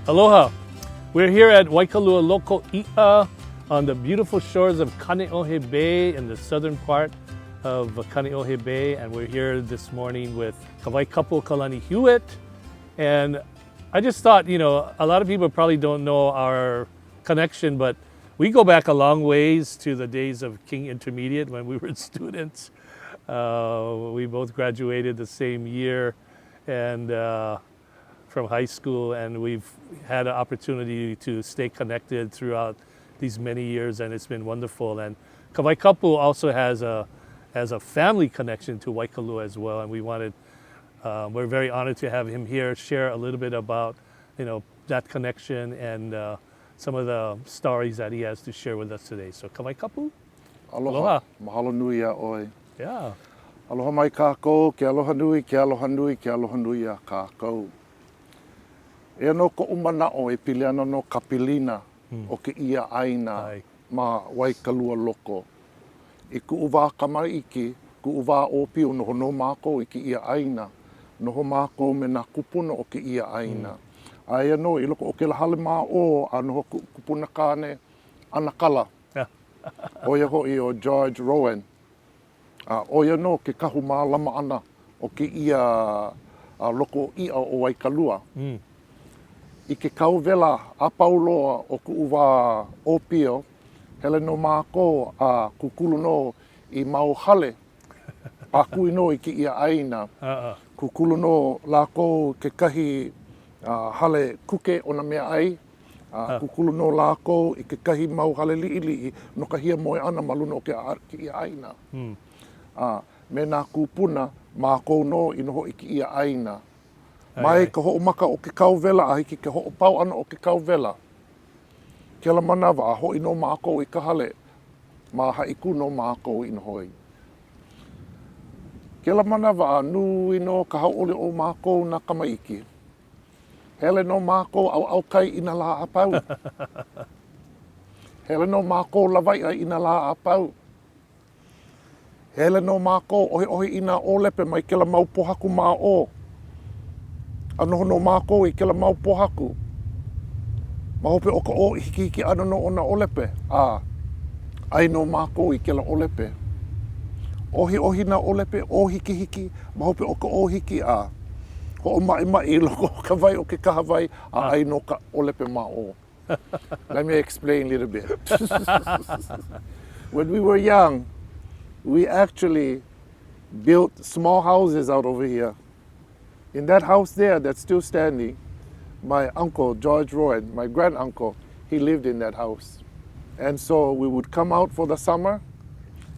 Aloha. We're here at Waikalua Loko I on the beautiful shores of Kaneohe Bay in the southern part of Kaneohe Bay, and we're here this morning with Kawaikapuokalani Hewett. And I just thought, a lot of people probably don't know our connection, but we go back a long ways to the days of King Intermediate when we were students. We both graduated the same year and from high school, and we've had an opportunity to stay connected throughout these many years, and it's been wonderful. And Kawaikapu also has a family connection to Waikalua as well, and we're very honored to have him here share a little bit about that connection and some of the stories that he has to share with us today. So Kawaikapu. Aloha. Mahalo nui a oi. Yeah. Aloha mai kākou, ke aloha nui, ke aloha nui, ke aloha nui a kākou. E no ko umanao e pili ana no kapilina o ke ia aina ma Waikalua Loko. I ku uwa kamaiki, ku uwa opi o noho no mākou i ke ia aina. Noho mākou me nā kupuna o ke ia aina. Aia no, i loko o ke lahale mā o a noho kupuna kāne anakala. Oia hoi o George Rowan. Oia no, ke kahu mā lama ana o ke ia loko ia o Waikalua. I ke kauwela a pauloa o ku uwa opio, hele no mākou a kukulu no i mau hale. A kui no i ke ia aina. Kukulu no lākou ke kahi hale kuke o na mea ai. Kukulu no lākou i ke kahi mau hale li'i no ka hia moe ana maluna o ke ia aina. Me nā kupuna mākou no i noho i ke ia aina. Mai ka ho'omaka o ke kauwela a hiki ke ho'opau ana o ke kauwela. Ke la manawa a hoi no mākou i ka hale. Ma haiku no mākou i nohoi. Ke la manawa a nui no ka hauole o mākou na kamaiki. Hele no mākou au kai ina la a pau. Hele no mākou lawai ai ina la a pau. Hele no mākou ohi ina ōlepe mai ke la mau pohaku mā o. Anoho no mākou i ke la mau pohaku. Ma hope o ka o hiki ana no o na ōlepe. Ai no mākou i ke la ōlepe. Ohi na ōlepe, o hiki, ma hope o ka o hiki a. Ho o mai loko ka vai o ke kahawai a ai no ka ōlepe mā o. Let me explain a little bit. When we were young, we actually built small houses out over here. In that house there that's still standing, my uncle, George Rowan, my granduncle, he lived in that house. And so we would come out for the summer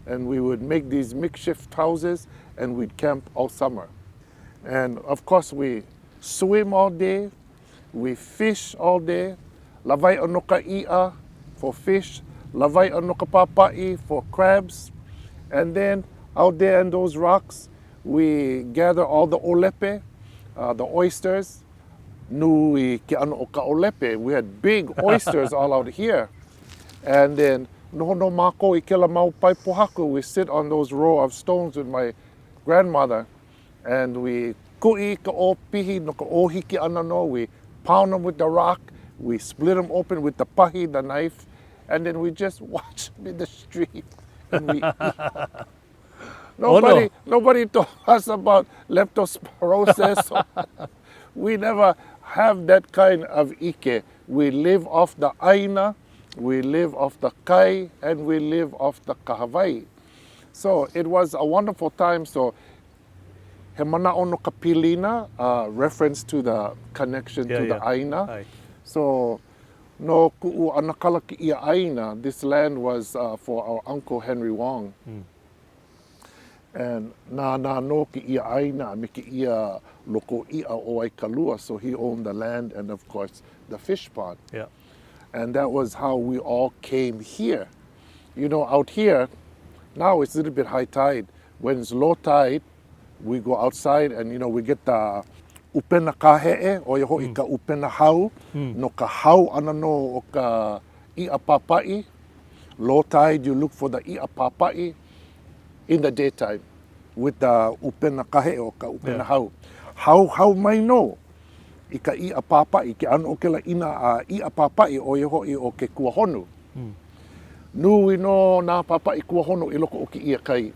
and we would make these makeshift houses and we'd camp all summer. And of course we swim all day, we fish all day, lawai ano ka ia for fish, lawai ano ka papai for crabs. And then out there in those rocks, we gather all the ōlepe, the oysters. Nui ke ano o ka ōlepe. We had big oysters all out here. And then noho no mākou i ke la mau pai pohaku. We sit on those row of stones with my grandmother. And we kui ka o pihi no ka o hiki ana no. We pound them with the rock. We split them open with the pahi, the knife. And then we just watch them in the street. And we eat. Nobody told us about leptospirosis. We never have that kind of ike. We live off the aina, we live off the kai, and we live off the kahawai. So it was a wonderful time. So he mana'o no ka pilina, reference to the connection to the aina. So no ku'u anakala ki ia aina, this land was for our uncle Henry Wong. And nā no ki ia aina me ki ia loko ia o Waikalua, so he owned the land and of course the fish pond. And that was how we all came here. Out here, now it's a little bit high tide. When it's low tide, we go outside and we get the upena kahe'e, o ia ho'i ka upena hau, no ka hau ana no o ka ia papai. Low tide, you look for the ia papai in the daytime with the upena kahe o ka upena hau. How mai no? I ka ia papai, ke ano o ke la ina a ia papai o ia hoi o ke kuahonu. Nui no nā papai kuahonu I loko o ki ia kai.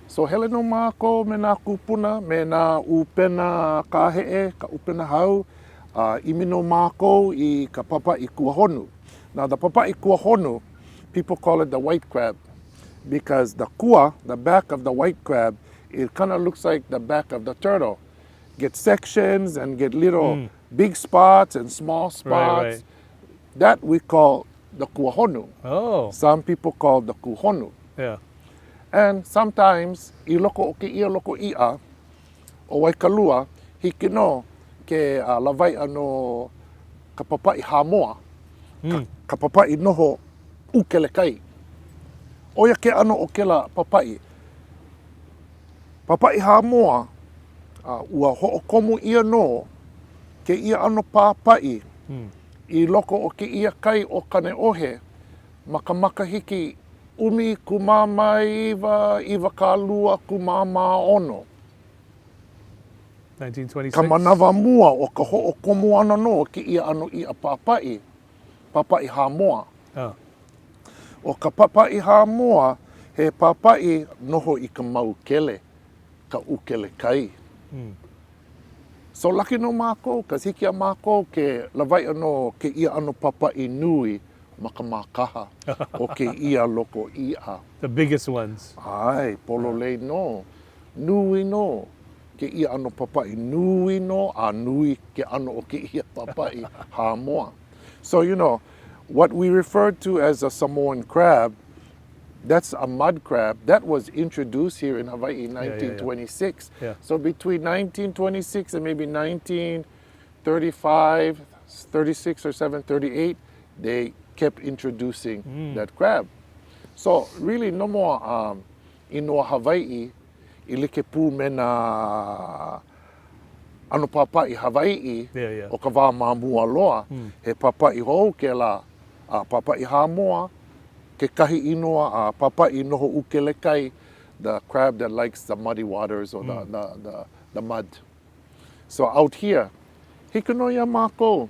So hele no mākou me nā kupuna, me nā upena kāhe'e, ka upena hau, imi no mākou I ka papai kuahonu. Now the papai kuahonu, people call it the white crab because the kua, the back of the white crab, it kind of looks like the back of the turtle. Get sections and get little big spots and small spots. Right. That we call the kuahonu. Oh. Some people call the kuhonu. Yeah. And sometimes, I loko o ke ia loko ia, o Waikalua, hiki no ke lawai ano ka papai hamoa, ka papai noho ukele kai. Oia ke ano o ke la papai. Papai hamoa, ua ho'okomu ia no ke ia ano papai I loko o ke ia kai o kane ohe, maka hiki umi kumama iwa kalua kumama ono. 1926. Ka manawa mua o ka ho'okomu ana no ke ia ano I a papai, papai hamoa. Oh. O ka papai hamoa, he papai noho I ka maukele, ka ukele kai. So laki no mākou, ka hiki a mākou ke lawai ano ke ia ano papai nui makaha o ke ia loko ia. The biggest ones. Ai, pololei no, nui no, ke ia ano papai nui no, a nui ke ano o ke ia papai hamoa. So, you know, what we refer to as a Samoan crab, that's a mud crab. That was introduced here in Hawaii in 1926. Yeah. So between 1926 and maybe 1935, 36 or 738, they kept introducing that crab. So really no more inoa Hawaii I like pū me nā ano papai Hawaii o ka wā māmua loa. He papai hou ke la papai hamoa, ke kahi inoa a papai noho ukele kai, the crab that likes the muddy waters or the mud. So out here, hiki no ia mākou,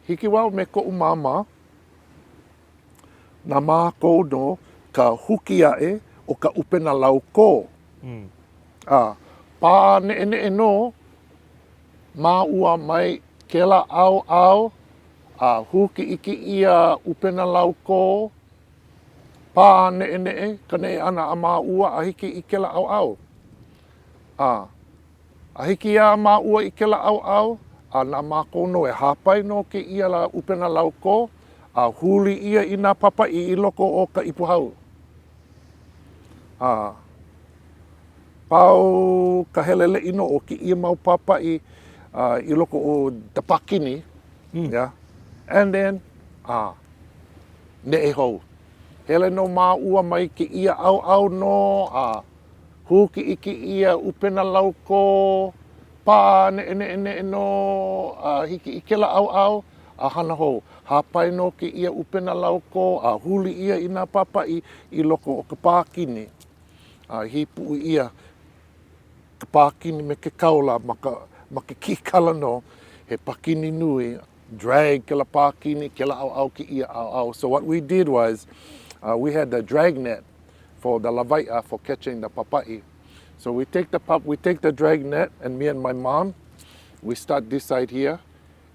hiki wau me ko'u mama, na mākou no ka huki ae o ka upena lauko. Pā ne no, mā ua mai ke la au, huki iki ia upena lauko, pā ne ka ne ana a mā ua a hiki I ke la au. A hiki a mā ua I ke la au, a nā mākou no e hapai no ke ia la upena lauko, a huli ia I nā papai I loko o ka ipuhau. Pau ka helele ino o ki ia mau papai I loko o the pakini, yeah? And then, ne e hou. Hele no mā ua mai ki ia au no, huki I ki ia upena lauko, pā ne no, hiki I ke la au, a hana hou. Hapai no ki ia upena lauko, a huli ia I nā papai I loko o ka pākini. Hipu ia ka pākini me ke kaula ma ke kikala no, he pakini nui, drag ke la pākini, ke la au ki ia au. So what we did was, we had the drag net for the lawai'a for catching the papai. So we take the drag net, and me and my mom, we start this side here,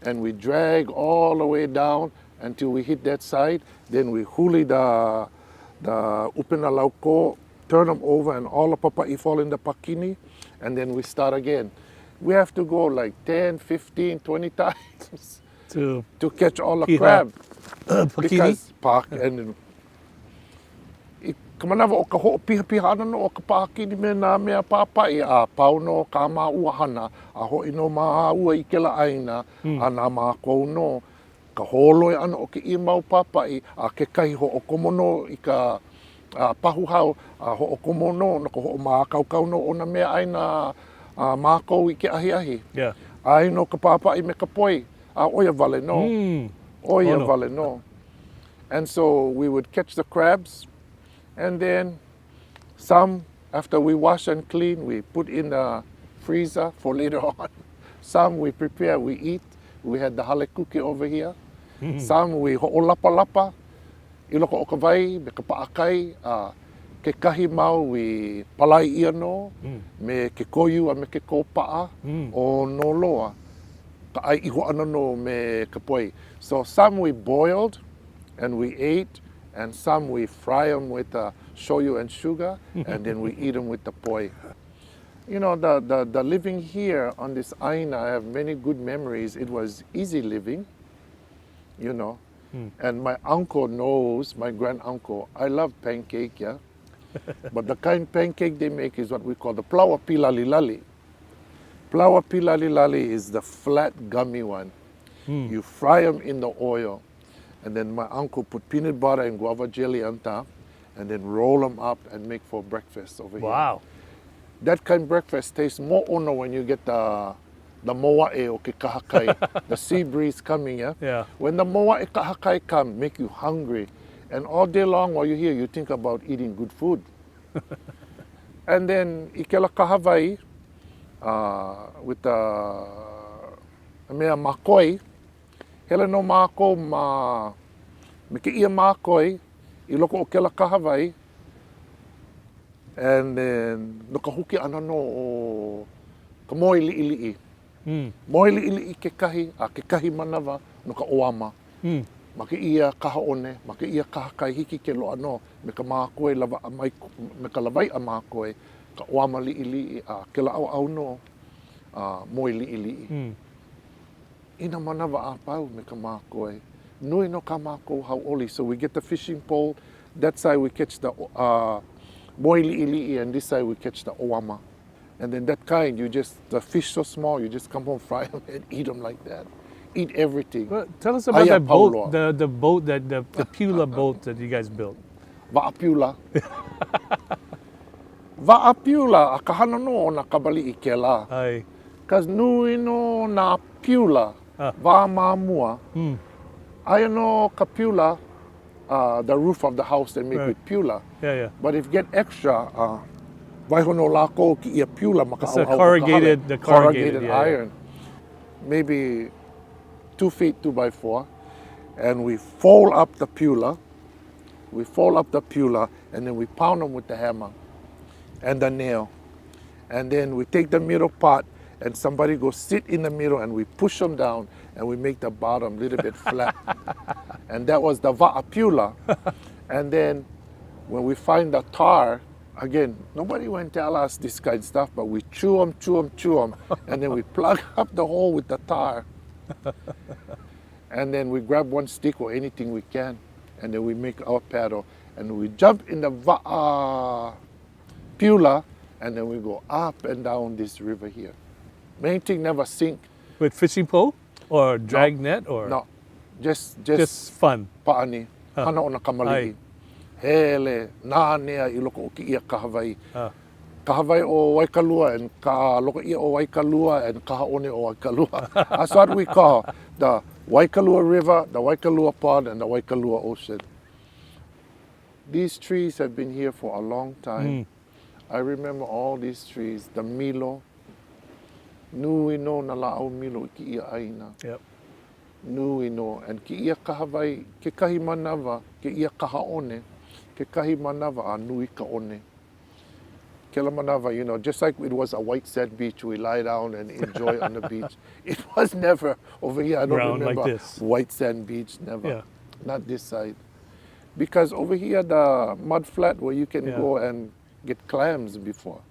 and we drag all the way down until we hit that side. Then we huli the upena lauko, turn them over, and all the papai fall in the pakini, and then we start again. We have to go like 10, 15, 20 times to catch all the crab. Because and ka manawa o ka ho'opiha ana no o ka pākini me nā mea papai a pau no ka mā ua hana a ho'i no mā ua I ke la aina a nā mākou no ka holoi ana o ke I mau papai a ke kai ho'okomo no I ka pahu hau a ho'okomo no ka ho'o mā kaukau no o nā mea aina mākou I ke ahi. Yeah. Ai no ka papai me ka poi a oia vale no. Oia vale no. And so we would catch the crabs. And then some, after we wash and clean, we put in the freezer for later on. Some we prepare, we eat. We had the halekuke over here. Some we ho'olapalapa, iloko o ka wai, me ka pa'akai, ke kahi mau we palai ia no, me ke koiu a me ke kōpa'a o no loa. Ka ai iho ana no me ka poi. So some we boiled and we ate, and some we fry them with shoyu and sugar, and then we eat them with the poi. You know, the living here on this aina, I have many good memories. It was easy living, you know. And my uncle knows, my grand uncle, I love pancake, yeah. But the kind pancake they make is what we call the plaua pilalilali. Plaua pilalilali is the flat gummy one. You fry them in the oil, and then my uncle put peanut butter and guava jelly on top, and then roll them up and make for breakfast over here. Wow. That kind of breakfast tastes more ono when you get the moa'e o ke kahakai, the sea breeze coming, yeah? Yeah. When the moa'e kahakai come, make you hungry. And all day long while you're here, you think about eating good food. And then ikela kahawai, with the mea makoi, hele no mako ma me ke ia makoi, I loko o kela kahawai, and then no ka huki ana no o ka moe li'ili'i. Moe li'ili'i ke kahi manawa no ka oama. Ma ke ia kahaone, ma ke ia kahakai hiki ke loa no, me ka mākoe lava a mai, me ka lawai a mākoe, ka oama li'ili'i a ke la au no moe li'ili'i. Ina manawa a pau me ka mākoe. Nui no ka mākou hauoli, so we get the fishing pole, that side we catch the moe li'ili'i, and this side we catch the oama. And then that kind, the fish so small, you just come home, fry them, and eat them like that. Eat everything. Well, tell us about Haya that boat, pauloa. the boat, the Pula boat that you guys built. Va'apiula. Va'apiula, a kahana no o na kabali I ke la. Ai. Because nui no na piula, va'amamua. Aia no ka piula, the roof of the house they make with piula. Yeah. But if you get extra, waihono lako ki ia piula maka It's the au corrugated iron. Maybe 2 feet 2x4, and we fold up the piula. We fold up the piula, and then we pound them with the hammer and the nail. And then we take the middle part, and somebody go sit in the middle, and we push them down, and we make the bottom a little bit flat. And that was the va'apiula. And then when we find the tar, again, nobody went tell us this kind of stuff, but we chew them, and then we plug up the hole with the tar. And then we grab one stick or anything we can, and then we make our paddle, and we jump in the piula, and then we go up and down this river here. Main thing, never sink. With fishing pole or drag net or? No, just fun. Pa'ani, hana o na kamali'i. Hele, nānea I loko o ki ia kahawai. Kahawai o Waikalua and ka loko ia o Waikalua and kahaone o Waikalua. That's what we call the Waikalua River, the Waikalua Pond, and the Waikalua Ocean. These trees have been here for a long time. I remember all these trees, the milo. Nui no na la'au milo I ki ia aina. Yep. Nui no, and ki ia kahawai, ke kahi manawa, ke ia kahaone, ke kahi manawa a nui ka one. Kela manawa, you know, just like it was a white sand beach, we lie down and enjoy on the beach. It was never over here. I don't Ground remember like this. white sand beach, never. Yeah. Not this side. Because over here, the mud flat where you can go and get clams before.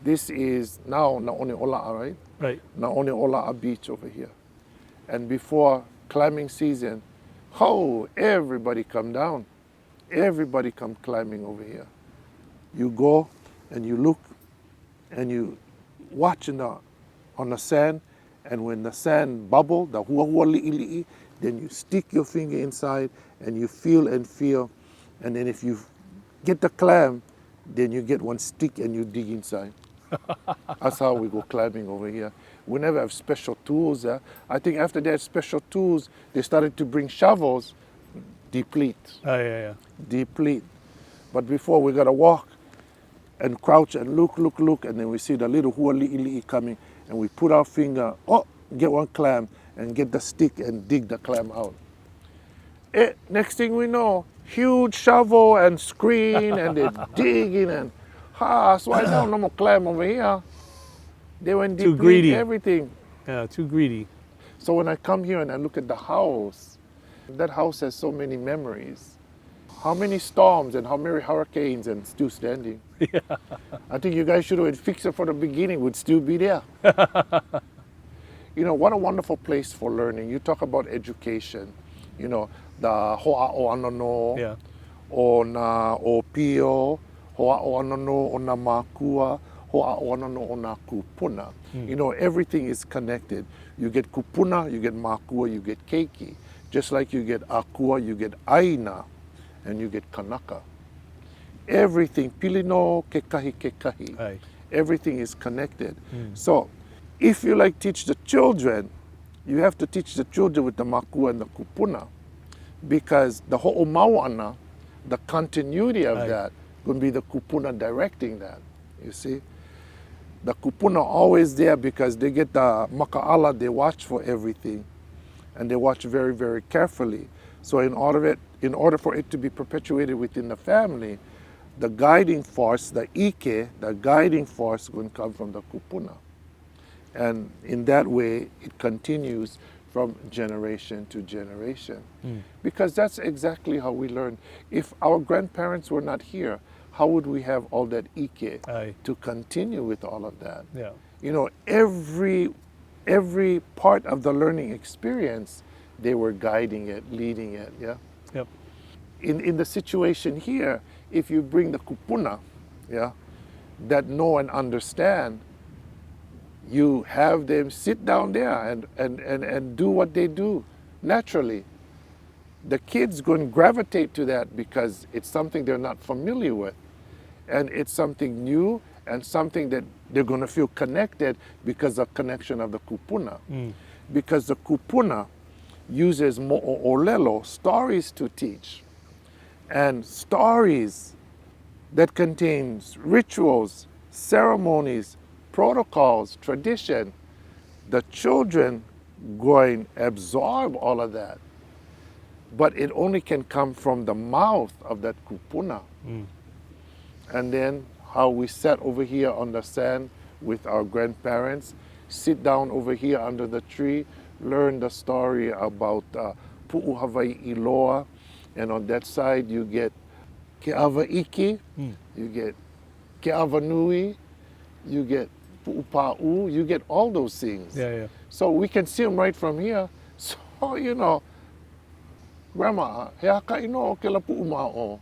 This is now Naone Ola'a, right? Right. Naone Ola'a beach over here. And before climbing season, everybody come down. Everybody come climbing over here. You go and you look and you watch on the sand, and when the sand bubble, the hua li'i, then you stick your finger inside and you feel, and then if you get the clam, then you get one stick and you dig inside. That's how we go climbing over here. We never have special tools. I think after they had special tools, they started to bring shovels, deplete. Deplete. But before, we got to walk and crouch and look, and then we see the little hua li'i coming, and we put our finger, oh, get one clam, and get the stick and dig the clam out. Next thing we know, huge shovel and screen, and they're digging, and so I know no more clam over here. They went Too deep greedy. everything. Yeah, too greedy. So when I come here and I look at the house, that house has so many memories. How many storms and how many hurricanes and still standing. Yeah. I think you guys should have fixed it from the beginning, would still be there. You know, what a wonderful place for learning. You talk about education, you know, the hoa o anono, Yeah. o na o pio, hoa o anono o na makua, hoa o anono o na kupuna. You know, everything is connected. You get kupuna, you get makua, you get keiki. Just like you get akua, you get aina, and you get kanaka. Everything, pilino, kekahi. Aye. Everything is connected. So, if you like teach the children, you have to teach the children with the makua and the kupuna, because the ho'omauana, the continuity of Aye. that, going to be the kupuna directing that. You see, the kupuna always there because they get the maka'ala, they watch for everything, and they watch very, very carefully. So in order for it to be perpetuated within the family, the guiding force, the ike, the guiding force, is going to come from the kupuna. And in that way, it continues from generation to generation. Because that's exactly how we learn. If our grandparents were not here, how would we have all that ike Aye. to continue with all of that? Yeah. You know, every part of the learning experience, they were guiding it, leading it, yeah? Yep. In the situation here, if you bring the kupuna, yeah, that know and understand, you have them sit down there and do what they do naturally. The kids going to gravitate to that because it's something they're not familiar with. And it's something new and something that they're going to feel connected because of connection of the kupuna. Because the kupuna uses ʻŌlelo, stories to teach. And stories that contains rituals, ceremonies, protocols, tradition, the children going to absorb all of that. But it only can come from the mouth of that kupuna. And then how we sat over here on the sand with our grandparents, sit down over here under the tree, learn the story about pu'u hawaii, and on that side you get ke'awa iki, you get ke'awa nui, you get pu'upa'u, you get all those things. Yeah. So we can see them right from here. So, you know, Grandma, he haka ino o ke la pu'u ma'o.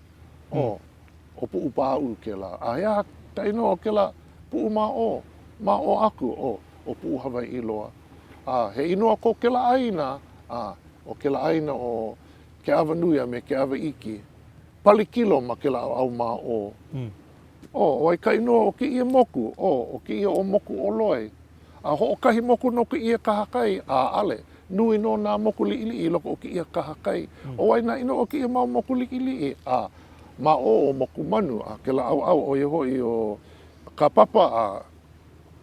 O pu'upa'u ke la. He haka ino o ke la pu'u ma'o. Ma'o aku o pu'u Hawaii loa. He ino ko ke la aina. O ke la aina o ke awanuia me ke awa iki. Palikilo ma ke la au ma'o. O ai ka ino o ke ia moku. O ke ia o moku o loi. Ho'okahi moku no ke ia kahakai. Ale. Nui no nā moku li'ili'i loko o ke ia kahakai. O ai na ino o ke ia mau moku li'ili'i. Ma o moku manu. Ke la au o i hoi o ka papa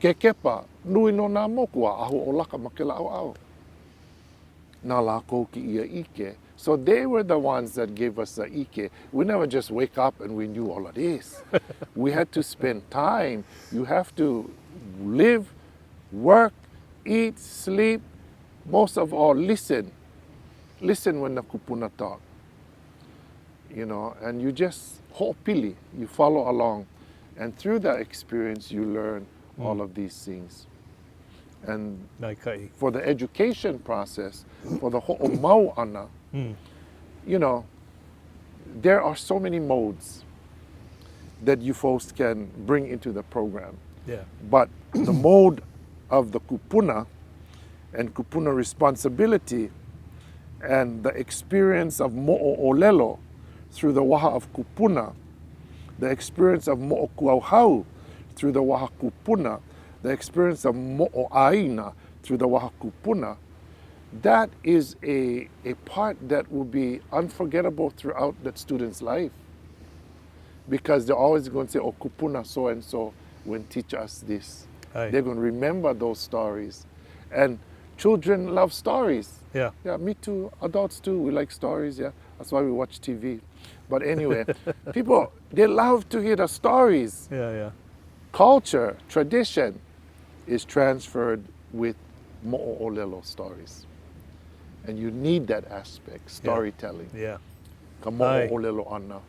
ke kepa. Nui no nā moku ahu o laka ma ke la au. Nā lākou ki ia ike. So they were the ones that gave us the ike. We never just wake up and we knew all of this. We had to spend time. You have to live, work, eat, sleep, most of all, listen. Listen when the kupuna talk. You know, and you just ho'opili, you follow along. And through that experience, you learn all of these things. And Naikai. for the education process, for the ho'omauana, you know, there are so many modes that you folks can bring into the program. Yeah. But the mode of the kupuna and kupuna responsibility and the experience of mo'ōlelo through the waha of kupuna, the experience of mo'okuauhau through the waha kupuna, the experience of mo'oaina through the waha kupuna, that is a part that will be unforgettable throughout that student's life. Because they're always going to say, oh, kupuna so-and-so will teach us this. Aye. They're going to remember those stories. And children love stories. Yeah. Yeah, me too. Adults too. We like stories, yeah. That's why we watch TV. But anyway, people, they love to hear the stories. Yeah, yeah. Culture, tradition is transferred with mo'o ʻŌlelo stories. And you need that aspect, storytelling. Yeah. Ka mo'o Aye. ʻŌlelo ana,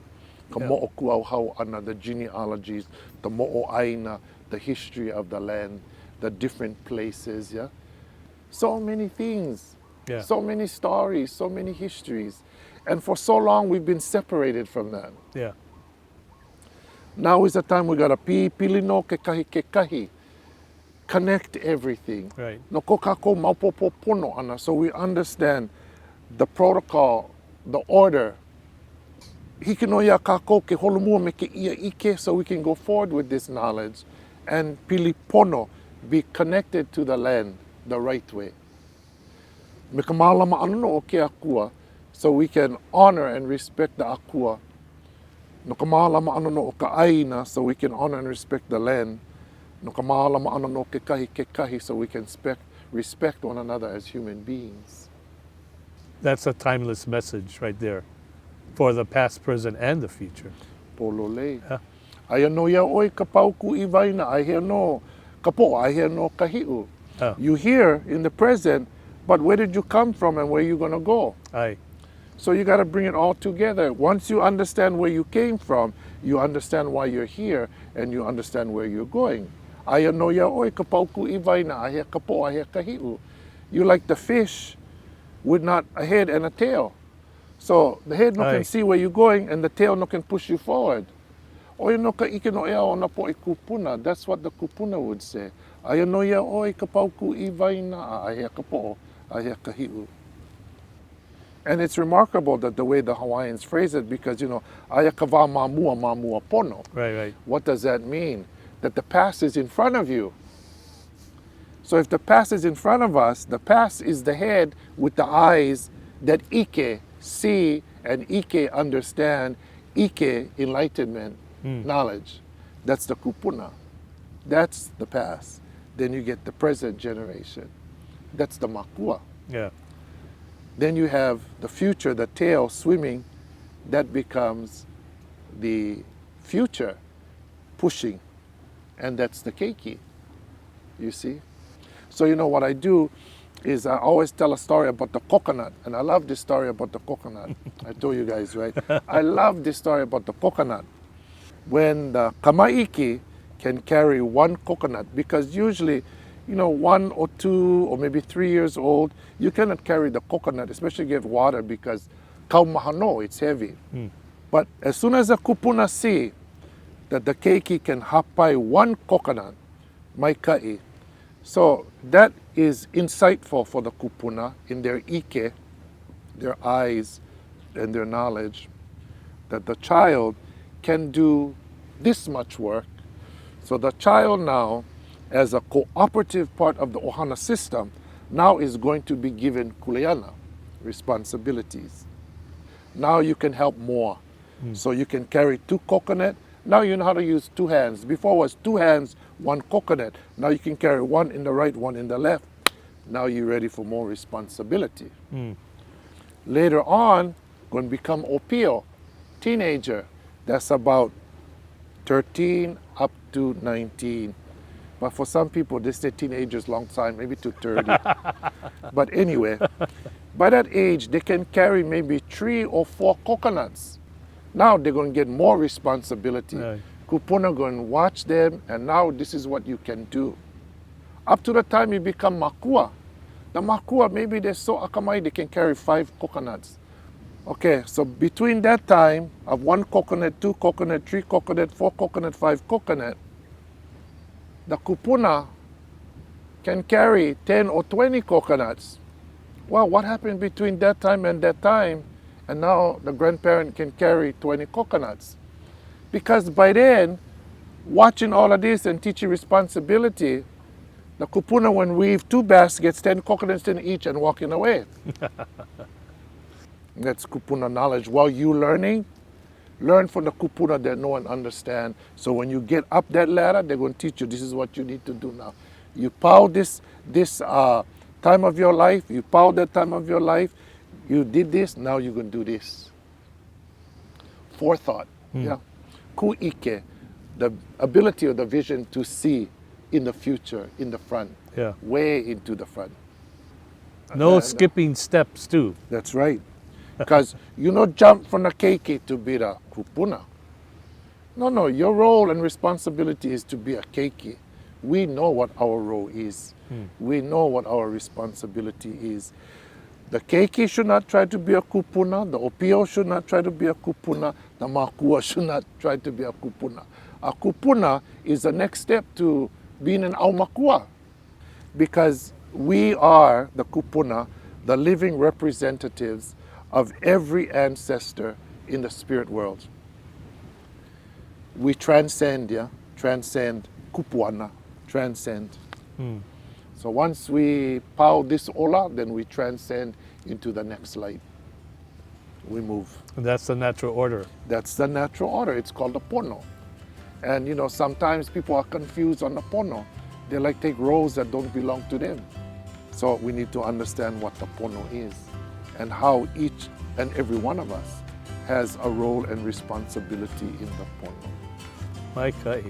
ka Yeah. mo'o kuauhau ana, the genealogies, the mo'o aina, the history of the land, the different places, yeah? So many things, Yeah. so many stories, so many histories. And for so long, we've been separated from that. Yeah. Now is the time we gotta pili no ke kahi. Connect everything. Right. No ko kako maupopo pono ana, so we understand the protocol, the order. Hiki no ia kako ke holomua me ke ia ike, so we can go forward with this knowledge and pili pono, be connected to the land the right way. Me ka mālama ana no o ke akua, so we can honor and respect the akua. No ka mālama ana no o ka aina, so we can honor and respect the land. No ka mālama ana no ke kahi, so we can respect one another as human beings. That's a timeless message right there for the past, present, and the future. Pololei. Yeah. Aia no ia oi ka pauku I waina, ai hea no ka po, ai hea no ka hiu. Oh. You here in the present, but where did you come from and where you gonna go? Aye. So you gotta bring it all together. Once you understand where you came from, you understand why you're here, and you understand where you're going. Aia no ia oi ka pauku I waina, ai hea ka po, ai hea ka hiu. You like the fish with not a head and a tail. So the head no Aye. can see where you're going, and the tail no can push you forward. Oia no ka ike no ea o na po I kupuna. That's what the kupuna would say. Aia no ia oi ka pauku I waina, ai hea ka po, ai hea ka hiu. And it's remarkable that the way the Hawaiians phrase it, because, you know, aia ka wā mamua pono. Right, right. What does that mean? That the past is in front of you. So if the past is in front of us, the past is the head with the eyes that Ike see and Ike understand, Ike enlightenment, knowledge. That's the kupuna. That's the past. Then you get the present generation. That's the makua. Yeah. Then you have the future, the tail swimming, that becomes the future pushing, and that's the keiki, you see? So you know what I do is I always tell a story about the coconut, and I love this story about the coconut. I told you guys, right? I love this story about the coconut. When the kamaiki can carry one coconut, because usually, you know, 1 or 2 or maybe 3 years old, you cannot carry the coconut, especially get water, because kaumahano, it's heavy. But as soon as the kupuna see that the keiki can hapai one coconut, maikai, so that is insightful for the kupuna in their ike, their eyes and their knowledge, that the child can do this much work. So the child now, as a cooperative part of the ohana system, now is going to be given kuleana, responsibilities. Now you can help more. So you can carry 2 coconut. Now you know how to use 2 hands. Before it was 2 hands, 1 coconut. Now you can carry 1 in the right, 1 in the left. Now you're ready for more responsibility. Later on, going to become opio, teenager. That's about 13 up to 19. But for some people, they stay teenagers long time, maybe to 30. But anyway, by that age, they can carry maybe 3 or 4 coconuts. Now they're going to get more responsibility. Right. Kupuna going to watch them, and now this is what you can do. Up to the time you become makua. The makua, maybe they're so akamai, they can carry 5 coconuts. Okay, so between that time of 1 coconut, 2 coconut, 3 coconut, 4 coconut, 5 coconut, the kupuna can carry 10 or 20 coconuts. Well, what happened between that time and that time? And now the grandparent can carry 20 coconuts. Because by then, watching all of this and teaching responsibility, the kupuna when weave 2 baskets, 10 coconuts in each and walking away. That's kupuna knowledge. While you learning, Learn from the kupuna that know and understand. So when you get up that ladder, they're going to teach you this is what you need to do now. You power this time of your life. You power that time of your life. You did this. Now you're going to do this. Forethought. Yeah. Ku'ike, the ability or the vision to see in the future, in the front. Yeah. Way into the front. No skipping steps too. That's right. Because you don't jump from the keiki to be the kupuna. No, your role and responsibility is to be a keiki. We know what our role is. We know what our responsibility is. The keiki should not try to be a kupuna. The opio should not try to be a kupuna. The makua should not try to be a kupuna. A kupuna is the next step to being an aumakua. Because we are, the kupuna, the living representatives of every ancestor in the spirit world. We transcend, transcend kupuana, transcend. So once we power this ola, then we transcend into the next light. We move. And that's the natural order. That's the natural order. It's called the pono. And you know, sometimes people are confused on the pono. They like take roles that don't belong to them. So we need to understand what the pono is and how each and every one of us has a role and responsibility in the pono. Mai kai.